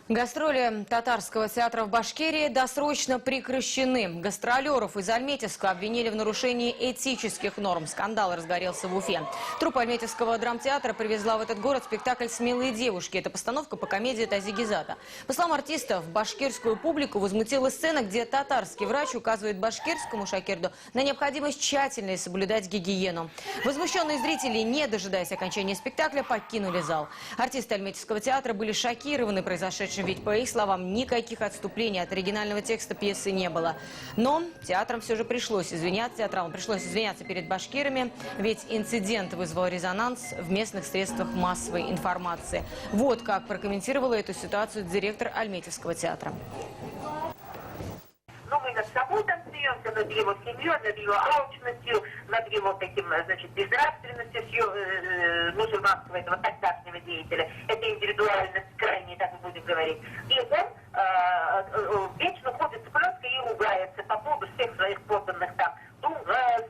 Гастроли татарского театра в Башкирии досрочно прекращены. Гастролеров из Альметьевска обвинили в нарушении этических норм. Скандал разгорелся в Уфе. Труппа Альметьевского драмтеатра привезла в этот город спектакль «Смелые девушки». Это постановка по комедии Тази Гизата. По словам артистов, башкирскую публику возмутила сцена, где татарский врач указывает башкирскому шакирду на необходимость тщательно соблюдать гигиену. Возмущенные зрители, не дожидаясь окончания спектакля, покинули зал. Артисты Альметьевского театра были шокированы произошедшим. Ведь, по их словам, никаких отступлений от оригинального текста пьесы не было. Но театрам все же пришлось извиняться, театралам пришлось извиняться перед башкирами, ведь инцидент вызвал резонанс в местных средствах массовой информации. Вот как прокомментировала эту ситуацию директор Альметьевского театра. Но мы над собой там смеемся, над его семьей, над его алчностью, над его таким, значит, безнравственностью мусульманского этого тогдашнего деятеля. Это индивидуальность крайне, так мы будем говорить. И он вечно ходит с плеткой и ругается по поводу всех своих подданных там. Дунгас,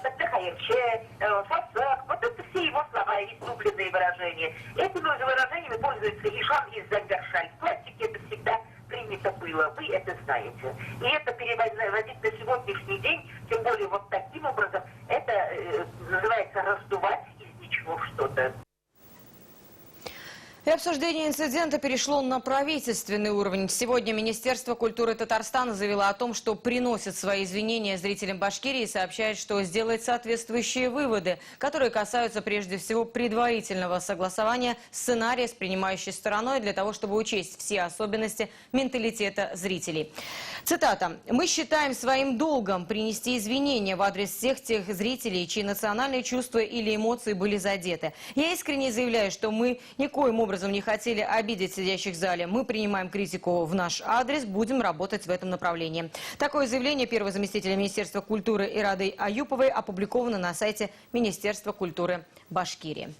Паттахаевче, Фасах. Вот это все его слова, иступленные выражения. Этими же выражениями пользуется и Жан из Зальгаршаль. В классике это всегда принято было, вы это знаете. И это переводить на сегодняшний день, тем более вот таким образом, это называется раздувать из ничего что-то. И обсуждение инцидента перешло на правительственный уровень. Сегодня Министерство культуры Татарстана заявило о том, что приносит свои извинения зрителям Башкирии и сообщает, что сделает соответствующие выводы, которые касаются прежде всего предварительного согласования сценария с принимающей стороной для того, чтобы учесть все особенности менталитета зрителей. Цитата. «Мы считаем своим долгом принести извинения в адрес всех тех зрителей, чьи национальные чувства или эмоции были задеты. Я искренне заявляю, что мы никоим образом не хотели обидеть сидящих в зале. Мы принимаем критику в наш адрес, будем работать в этом направлении». Такое заявление первого заместителя Министерства культуры Ирады Аюповой опубликовано на сайте Министерства культуры Башкирии.